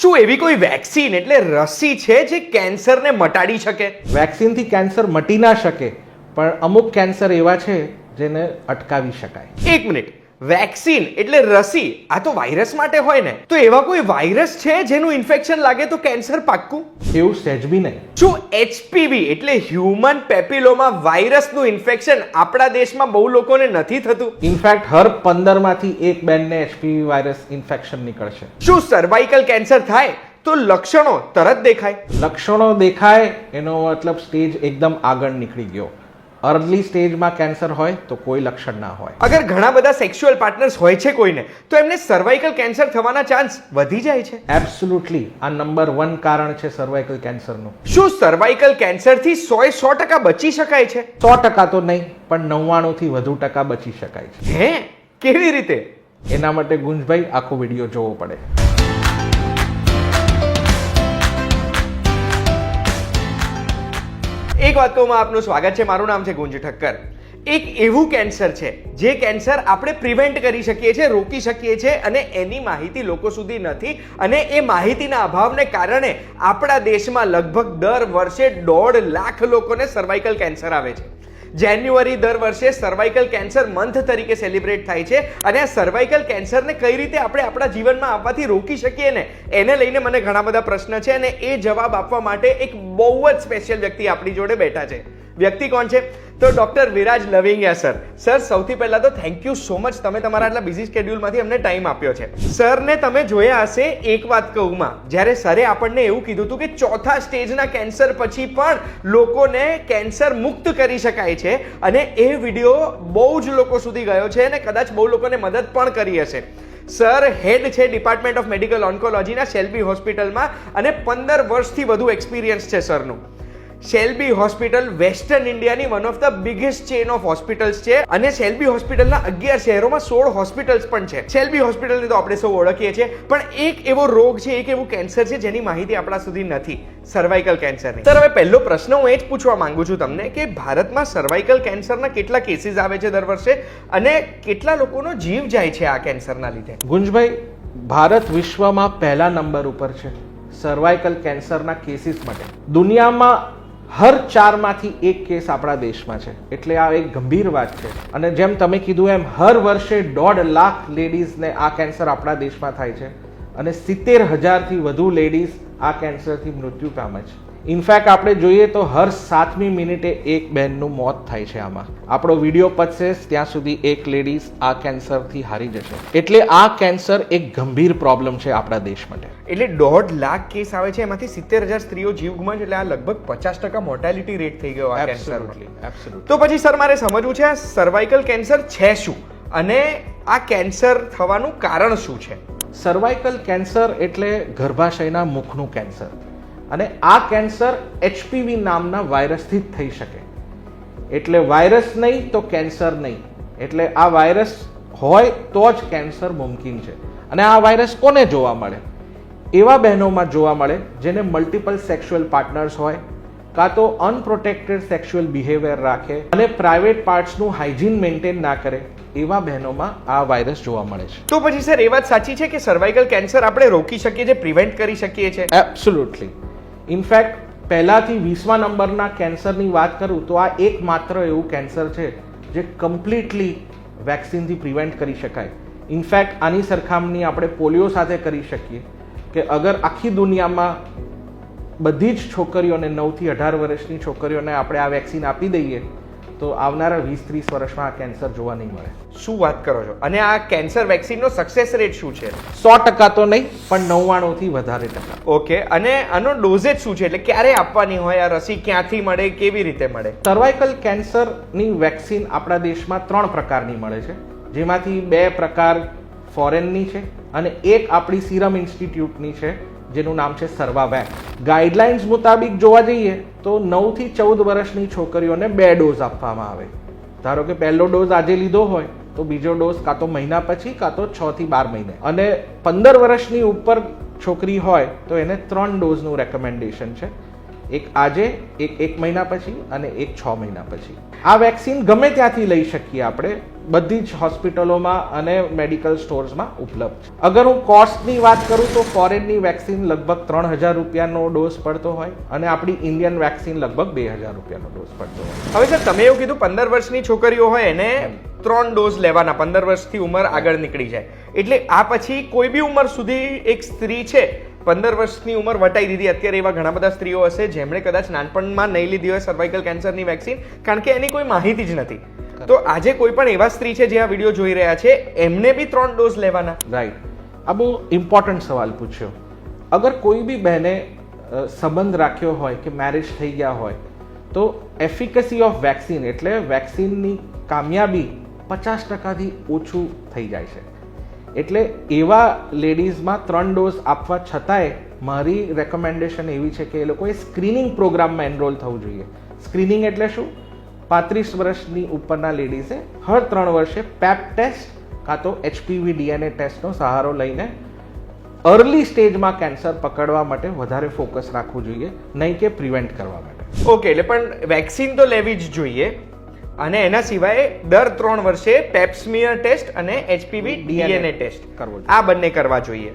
શું એવી કોઈ વેક્સિન એટલે રસી છે જે કેન્સરને મટાડી શકે? વેક્સિનથી કેન્સર મટી ના શકે, પણ અમુક કેન્સર એવા છે જેને અટકાવી શકાય. એક મિનિટ, વેક્સિન એટલે રસી, આ તો વાયરસ માટે હોય ને? તો એવા કોઈ વાયરસ છે જેનું ઇન્ફેક્શન લાગે તો કેન્સર પાક્કું? એવું સહેજ બી નહીં. શું HPV એટલે હ્યુમન પેપિલોમા વાયરસનું ઇન્ફેક્શન આપણા દેશમાં બહુ લોકોને નથી થતું? ઇનફેક્ટ હર 15 માંથી એક બેનને HPV વાયરસ ઇન્ફેક્શન નીકળશે. શું સર્વાઇકલ કેન્સર થાય તો લક્ષણો તરત દેખાય? લક્ષણો દેખાય એનો મતલબ સ્ટેજ એકદમ આગળ નીકળી ગયો. અર્લી સ્ટેજમાં કેન્સર હોય તો કોઈ લક્ષણ ના હોય. અગર ઘણા બધા સેક્સ્યુઅલ પાર્ટનર્સ હોય છે કોઈને, તો એમને સર્વાઇકલ કેન્સર થવાના ચાન્સ વધી જાય છે? એબ્સોલ્યુટલી. આ નંબર 1 કારણ છે સર્વાઇકલ કેન્સરનું. શું સર્વાઇકલ કેન્સરથી 100% બચી શકાય છે? 100% તો નહીં, પણ 99 થી વધુ ટકા બચી શકાય છે. હે, કેવી રીતે? એના માટે ગુંજભાઈ આખો વિડીયો જોવો પડે. એક વાત કહું, આપનું સ્વાગત છે. મારું નામ છે ગુંજ ઠક્કર. એક એવું કેન્સર છે જે કેન્સર આપણે પ્રિવેન્ટ કરી શકીએ છીએ, રોકી શકીએ છીએ, અને એની માહિતી લોકો સુધી નથી. અને એ માહિતીના અભાવને કારણે આપણા દેશમાં લગભગ દર વર્ષે 1.5 લાખ લોકોને સર્વાઇકલ કેન્સર આવે છે. જાન્યુઆરી દર વર્ષે સર્વાઇકલ કેન્સર મંથ તરીકે સેલિબ્રેટ થાય છે. અને આ સર્વાઇકલ કેન્સરને કઈ રીતે આપણે આપણા જીવનમાં આવવાથી રોકી શકીએ ને, એને લઈને મને ઘણા બધા પ્રશ્ન છે. અને એ જવાબ આપવા માટે એક બહુ જ સ્પેશિયલ વ્યક્તિ આપણી જોડે બેઠા છે. વ્યક્તિ કોણ છે? તો ડોક્ટર વિરાજ લવિંગિયા સર. સર, સૌથી પહેલા તો થેન્ક યુ સો મચ, તમે તમારા આટલા બિઝી સ્કેડ્યુલમાંથી અમને ટાઈમ આપ્યો છે. સરને તમે જોયા હશે એક વાત કહુંમાં, જ્યારે સરે આપણને એવું કીધું હતું કે 4થા સ્ટેજના કેન્સર પછી પણ લોકોને કેન્સર મુક્ત કરી શકાય છે. અને એ વિડીયો બહુ જ લોકો સુધી ગયો છે અને કદાચ બહુ લોકોને મદદ પણ કરી હશે. સર હેડ છે ડિપાર્ટમેન્ટ ઓફ મેડિકલ ઓન્કોલોજીના શેલ્બી હોસ્પિટલમાં, અને 15 વર્ષથી વધુ એક્સપિરિયન્સ છે સરનું. શેલ્બી હોસ્પિટલ વેસ્ટર્ન ઇન્ડિયાની one of the biggest chain of hospitals છે. અને શેલ્બી હોસ્પિટલના 11 શહેરોમાં 16 હોસ્પિટલ્સ પણ છે. શેલ્બી હોસ્પિટલને તો આપણે સૌ ઓળખીએ છીએ, પણ એક એવો રોગ છે, એક એવું કેન્સર છે જેની માહિતી આપણા સુધી નથી, સર્વાઇકલ કેન્સરની. સર, હવે પહેલો પ્રશ્ન હું એ જ પૂછવા માંગુ છું તમને કે ભારતમાં સર્વાઇકલ કેન્સરના કેટલા કેસીસ આવે છે દર વર્ષે, અને કેટલા લોકોનો જીવ જાય છે આ કેન્સરના લીધે? ગુંજભાઈ, ભારત વિશ્વમાં પહેલા નંબર ઉપર છે સર્વાઇકલ કેન્સરના કેસીસ માટે. દુનિયામાં હર 4 માંથી 1 કેસ આપણા દેશમાં છે. એટલે આ એક ગંભીર વાત છે. અને જેમ તમે કીધું એમ હર વર્ષે 1.5 લાખ લેડીઝને આ કેન્સર આપણા દેશમાં થાય છે, અને 70,000 થી વધુ લેડીઝ આ કેન્સરથી મૃત્યુ પામે છે. ઇનફેક્ટ આપણે જોઈએ તો હર 7મી મિનિટે એક બહેનનું મોત થાય છે. આમાં આપણો વિડીયો પતશે ત્યાં સુધી એક લેડીઝ આ કેન્સરથી હારી જશે. એટલે આ કેન્સર એક ગંભીર પ્રોબ્લેમ છે આપણા દેશ માટે. એટલે 1.5 લાખ કેસ આવે છે, એમાંથી 70,000 સ્ત્રીઓ જીવ ગુમાવે છે. એટલે આ લગભગ 50% મોર્ટાલિટી રેટ થઈ ગયો આ કેન્સર. તો પછી સર, મારે સમજવું છે આ સર્વાઇકલ કેન્સર છે શું, અને આ કેન્સર થવાનું કારણ શું છે? સર્વાઇકલ કેન્સર એટલે ગર્ભાશયના મુખનું કેન્સર. અને આ કેન્સર HPV નામના વાયરસથી જ થઈ શકે. એટલે વાયરસ નહીં તો કેન્સર નહીં. એટલે આ વાયરસ હોય તો જ કેન્સર મુમકિન છે. અને આ વાયરસ કોને જોવા મળે? એવા બહેનોમાં જોવા મળે જેને મલ્ટિપલ સેક્સ્યુઅલ પાર્ટનર્સ હોય, કાં તો અનપ્રોટેક્ટેડ સેક્સ્યુઅલ બિહેવિયર રાખે અને પ્રાઇવેટ પાર્ટ્સનું હાઇજીન મેન્ટેન ના કરે. એવા બહેનોમાં આ વાયરસ જોવા મળે છે. તો પછી સર, એ વાત સાચી છે કે સર્વાઇકલ કેન્સર આપણે રોકી શકીએ છીએ, પ્રિવેન્ટ કરી શકીએ છીએ? એબ્સોલ્યુટલી. ઇનફેક્ટ પહેલાથી 20મા નંબરના કેન્સરની વાત કરું તો આ એકમાત્ર એવું કેન્સર છે જે કમ્પ્લીટલી વેક્સિનથી પ્રિવેન્ટ કરી શકાય. ઇનફેક્ટ આની સરખામણી આપણે પોલિયો સાથે કરી શકીએ કે અગર આખી દુનિયામાં બધી જ છોકરીઓને 9 થી 18 વર્ષની છોકરીઓને આપણે આ વેક્સિન આપી દઈએ તો આવનારા 20-30 વર્ષમાં આ કેન્સર જોવા નહીં મળે. શું વાત કરો છો? અને આ કેન્સર વેક્સિનનો સક્સેસ રેટ શું છે? 100% તો નહીં, પણ 99 થી વધારે ટકા. ઓકે. અને આનો ડોઝેજ શું છે? એટલે ક્યારે આપવાની હોય આ રસી? ક્યાંથી મળે? કેવી રીતે મળે? સર્વાઇકલ કેન્સરની વેક્સિન આપણા દેશમાં 3 પ્રકારની મળે છે, જેમાંથી 2 પ્રકાર ફોરેનની છે અને એક આપણી સિરમ ઇન્સ્ટિટ્યૂટની છે જેનું નામ છે સર્વાવેક. ગાઈડલાઇન્સ મુતાબિક જોવા જઈએ તો 9 થી 14 વર્ષની છોકરીઓને 2 ડોઝ આપવામાં આવે. ધારો કે પહેલો ડોઝ આજે લીધો હોય તો બીજો ડોઝ કાં તો મહિના પછી કાં તો 6 થી 12 મહિને. અને 15 વર્ષની ઉપર છોકરી હોય તો એને 3 ડોઝનું રેકમેન્ડેશન છે. એક આજે, એક મહિના પછી અને એક 6 મહિના પછી. આ વેક્સિન ગમે ત્યાંથી લઈ શકીએ આપણે, બધી જ હોસ્પિટલોમાં અને મેડિકલ સ્ટોર્સમાં ઉપલબ્ધ છે. અગર હું કોસ્ટની વાત કરું તો ફોરેનની વેક્સિન લગભગ 3000 રૂપિયાનો ડોઝ પડતો હોય અને આપણી ઇન્ડિયન વેક્સિન લગભગ 2000 રૂપિયાનો ડોઝ પડતો હોય. હવે સર તમે એવું કીધું 15 વર્ષની છોકરીઓ હોય એને 3 ડોઝ લેવાના, 15 વર્ષથી ઉંમર આગળ નીકળી જાય, એટલે આ પછી કોઈ બી ઉંમર સુધી એક સ્ત્રી છે 15 વર્ષની ઉંમર વટાઈ દીધી, અત્યારે એવા ઘણા બધા સ્ત્રીઓ હશે જેમણે કદાચ નાનપણમાં નહીં લીધી હોય સર્વાઇકલ કેન્સરની વેક્સિન કારણ કે એની કોઈ માહિતી જ નથી. તો આજે કોઈ પણ એવા સ્ત્રી છે જે આ વિડીયો જોઈ રહ્યા છે એમને બી 3 ડોઝ લેવાના? રાઈટ, આ બહુ ઇમ્પોર્ટન્ટ સવાલ પૂછ્યો. અગર કોઈ બી બહેને સંબંધ રાખ્યો હોય કે મેરેજ થઈ ગયા હોય તો એફિકસી ઓફ વેક્સિન એટલે વેક્સિનની કામયાબી 50%થી ઓછું થઈ જાય છે. એટલે એવા લેડીઝમાં 3 ડોઝ આપવા છતાંય મારી રેકમેન્ડેશન એવી છે કે એ લોકોએ સ્ક્રીનિંગ પ્રોગ્રામમાં એનરોલ થવું જોઈએ. સ્ક્રીનિંગ એટલે શું? 35 વર્ષની ઉપરના લેડીઝે હર 3 વર્ષે પેપ ટેસ્ટ કાં તો HPV DNA ટેસ્ટનો સહારો લઈને અર્લી સ્ટેજમાં કેન્સર પકડવા માટે વધારે ફોકસ રાખવું જોઈએ, નહીં કે પ્રિવેન્ટ કરવા માટે. ઓકે, એટલે પણ વેક્સિન તો લેવી જ જોઈએ અને એના સિવાય દર 3 વર્ષે પેપ્સમિયર ટેસ્ટ અને HPV DNA ટેસ્ટ કરવો જોઈએ. આ બંને કરવા જોઈએ.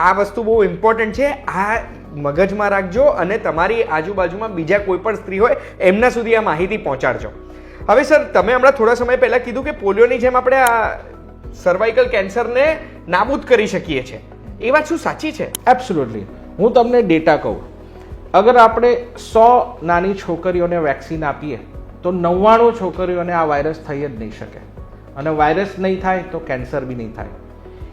આ વસ્તુ બહુ ઇમ્પોર્ટન્ટ છે, આ મગજમાં રાખજો અને તમારી આજુબાજુમાં બીજા કોઈ પણ સ્ત્રી હોય એમના સુધી આ માહિતી પહોંચાડજો. હવે સર તમે હમણાં થોડા સમય પહેલા કીધું કે પોલિયોની જેમ આપણે આ સર્વાઇકલ કેન્સરને નાબૂદ કરી શકીએ છીએ, એ વાત શું સાચી છે? એબ્સોલ્યુટલી. હું તમને ડેટા કહું, અગર આપણે 100 નાની છોકરીઓને વેક્સિન આપીએ તો 99 છોકરીઓને આ વાયરસ થઈ જ નહીં શકે અને વાયરસ નહીં થાય તો કેન્સર બી નહીં થાય.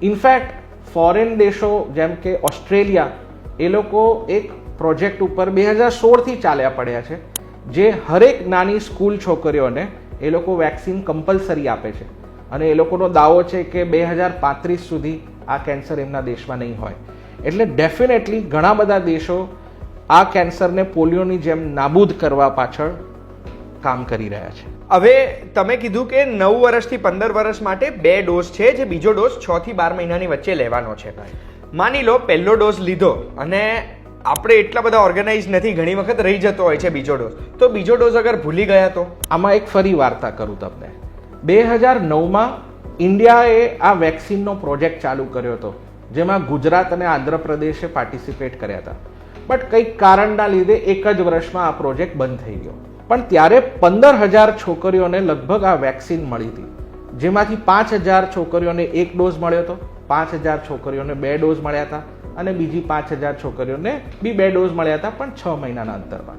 ઇનફેક્ટ ફોરેન દેશો જેમ કે ઓસ્ટ્રેલિયા એ લોકો એક પ્રોજેક્ટ ઉપર 2016થી ચાલ્યા પડ્યા છે જે હરેક નાની સ્કૂલ છોકરીઓને એ લોકો વેક્સિન કમ્પલસરી આપે છે અને એ લોકોનો દાવો છે કે 2035 સુધી આ કેન્સર એમના દેશમાં નહીં હોય. એટલે ડેફિનેટલી ઘણા બધા દેશો આ કેન્સરને પોલિયોની જેમ નાબૂદ કરવા પાછળ કામ કરી રહ્યા છે. હવે તમે કીધું કે 9 વર્ષથી 15 વર્ષ માટે 2 ડોઝ છે, જે બીજો ડોઝ 6 થી 12 મહિનાની વચ્ચે લેવાનો છે. માની લો પહેલો ડોઝ લીધો અને આપણે એટલા બધા ઓર્ગેનાઇઝ નથી, ઘણી વખત રહી જતો હોય છે બીજો ડોઝ, તો બીજો ડોઝ અગર ભૂલી ગયા તો? આમાં એક ફરી વાર્તા કરું તમને. 2009માં ઇન્ડિયાએ આ વેક્સિનનો પ્રોજેક્ટ ચાલુ કર્યો હતો જેમાં ગુજરાત અને આંધ્રપ્રદેશે પાર્ટિસિપેટ કર્યા હતા, બટ કંઈક કારણના લીધે એક જ વર્ષમાં આ પ્રોજેક્ટ બંધ થઈ ગયો. પણ ત્યારે 15,000 છોકરીઓને લગભગ આ વેક્સિન મળી હતી, જેમાંથી 5,000 છોકરીઓને 1 ડોઝ મળ્યો હતો, 5,000 છોકરીઓને 2 ડોઝ મળ્યા હતા અને બીજી 5,000 છોકરીઓને બી 2 ડોઝ મળ્યા હતા, પણ 6 મહિનાના અંતરમાં.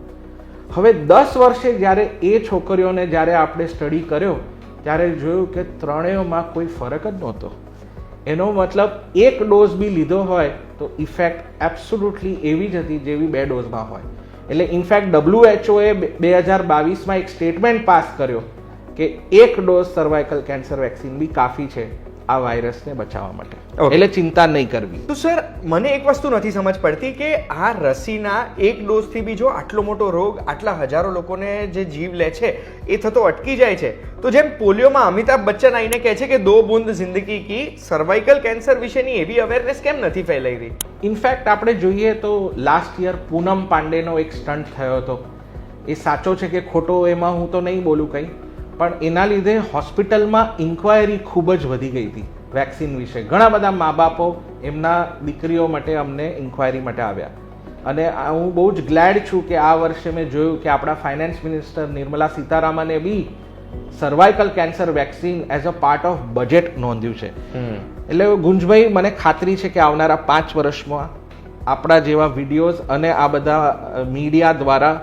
હવે 10 વર્ષે જ્યારે એ છોકરીઓને જ્યારે આપણે સ્ટડી કર્યો ત્યારે જોયું કે ત્રણેયમાં કોઈ ફરક જ નહોતો. એનો મતલબ 1 ડોઝ બી લીધો હોય તો ઇફેક્ટ એબ્સોલ્યુટલી એવી જ હતી જેવી 2 ડોઝમાં હોય. એટલે ઇનફેક્ટ WHOએ 2022માં એક સ્ટેટમેન્ટ પાસ કર્યો કે 1 ડોઝ સર્વાઇકલ કેન્સર વેક્સિન બી કાફી છે આ વાયરસને બચાવવા માટે. એટલે ચિંતા નહીં કરવી. તો સર મને એક વસ્તુ નથી સમજ પડતી કે આ રસીના 1 ડોઝથી બી જો આટલો મોટો રોગ આટલા હજારો લોકોને જે જીવ લે છે એ થતો અટકી જાય છે, તો જેમ પોલિયોમાં અમિતાભ બચ્ચન આવીને કહે છે કે 2 બૂંદ જિંદગી કી, સર્વાઇકલ કેન્સર વિશેની એવી અવેરનેસ કેમ નથી ફેલાઈ રહી? ઇનફેક્ટ આપણે જોઈએ તો લાસ્ટ યર પૂનમ પાંડેનો એક સ્ટન્ટ થયો હતો. એ સાચો છે કે ખોટો એમાં હું તો નહીં બોલું કંઈ, પણ એના લીધે હોસ્પિટલમાં ઇન્ક્વાયરી ખૂબ જ વધી ગઈ હતી વેક્સિન વિશે. ઘણા બધા મા બાપો એમના દીકરીઓ માટે અમને ઇન્ક્વાયરી માટે આવ્યા અને હું બહુ જ ગ્લેડ છું કે આ વર્ષે મેં જોયું કે આપણા ફાઇનાન્સ મિનિસ્ટર નિર્મલા સીતારામને બી cervical cancer vaccine as a part of budget નોંધ્યું છે. એટલે ગુંજભાઈ મને ખાતરી છે કે આવનારા 5 વર્ષમાં આપણા જેવા વિડીયોઝ અને આ બધા મીડિયા દ્વારા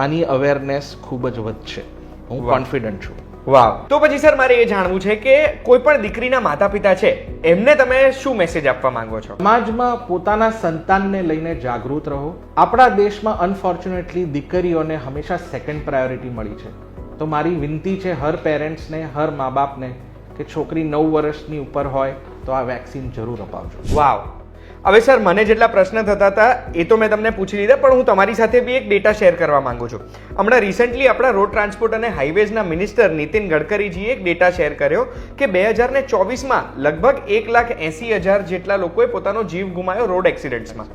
આની અવેરનેસ ખૂબ જ વધશે. હું કોન્ફિડન્ટ છું. વાવ. તો પછી સર મારે એ જાણવું છે કે કોઈ પણ દીકરીના માતા પિતા છે એમને તમે શું મેસેજ આપવા માંગો છો? સમાજમાં પોતાના સંતાનને લઈને જાગૃત રહો. આપણા દેશમાં અનફોર્ચ્યુનેટલી દીકરીઓને હંમેશા સેકન્ડ પ્રાયોરિટી મળી છે. તો મારી વિનંતી છે હર પેરેન્ટ્સને, હર મા બાપને કે છોકરી 9 વર્ષની ઉપર હોય તો આ વેક્સિન જરૂર અપાવજો. વાવ. હવે સર મને જેટલા પ્રશ્ન થતા હતા એ તો મેં તમને પૂછી લીધા, પણ હું તમારી સાથે બી એક ડેટા શેર કરવા માંગુ છું. હમણાં રિસેન્ટલી આપણા રોડ ટ્રાન્સપોર્ટ અને હાઈવેઝના મિનિસ્ટર નીતિન ગડકરીજીએ એક ડેટા શેર કર્યો કે 2024માં લગભગ 1,80,000 જેટલા લોકોએ પોતાનો જીવ ગુમાવ્યો રોડ એક્સિડન્ટ્સમાં.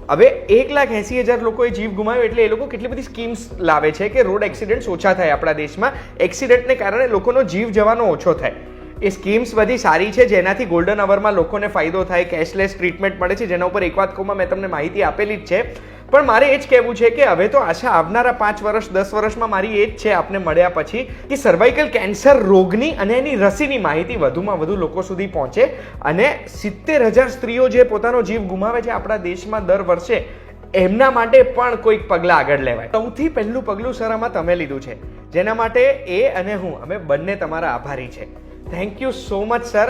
હવે 1,80,000 લોકોએ જીવ ગુમાવ્યો એટલે એ લોકો કેટલી બધી સ્કીમ્સ લાવે છે કે રોડ એક્સિડન્ટ્સ ઓછા થાય આપણા દેશમાં, એક્સિડન્ટને કારણે લોકોનો જીવ જવાનો ઓછો થાય. એ સ્કીમ્સ બધી સારી છે જેનાથી ગોલ્ડન અવરમાં લોકોને ફાયદો થાય, કેશલેસ ટ્રીટમેન્ટ મળે છે, જેના ઉપર એક વાત કહું મેં તમને માહિતી આપેલી જ છે. પણ મારે એ જ કહેવું છે કે હવે તો આશા આવનારા 5 વર્ષ 10 વર્ષમાં મારી એ જ છે આપને મળ્યા પછી કે સર્વાઇકલ કેન્સર રોગની અને એની રસીની માહિતી વધુમાં વધુ લોકો સુધી પહોંચે અને 70,000 સ્ત્રીઓ જે પોતાનો જીવ ગુમાવે છે આપણા દેશમાં દર વર્ષે, એમના માટે પણ કોઈક પગલાં આગળ લેવાય. સૌથી પહેલું પગલું સર આમાં તમે લીધું છે, જેના માટે એ અને હું અમે બંને તમારા આભારી છે. Thank you so much sir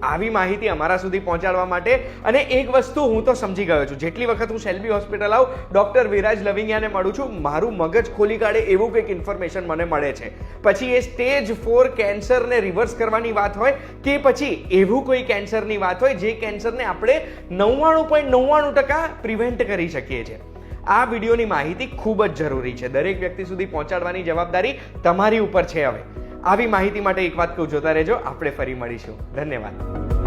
આવી માહિતી અમારા સુધી પહોંચાડવા માટે. અને એક વસ્તુ હું તો સમજી ગયો છું, જેટલી વખત હું શેલ્બી હોસ્પિટલ આવું, ડૉક્ટર વિરાજ લવિંગિયાને મળું છું, મારું મગજ ખોલી કાઢે એવું કંઈક ઇન્ફોર્મેશન મને મળે છે. પછી એ સ્ટેજ 4 કેન્સરને રિવર્સ કરવાની વાત હોય કે પછી એવું કોઈ કેન્સરની વાત હોય જે કેન્સરને આપણે 99.99% પ્રિવેન્ટ કરી શકીએ છીએ. આ વિડીયોની માહિતી ખૂબ જ જરૂરી છે, દરેક વ્યક્તિ સુધી પહોંચાડવાની જવાબદારી તમારી ઉપર છે. હવે આવી માહિતી માટે એક વાત કહું, જોતા રહેજો, આપણે ફરી મળીશું. ધન્યવાદ.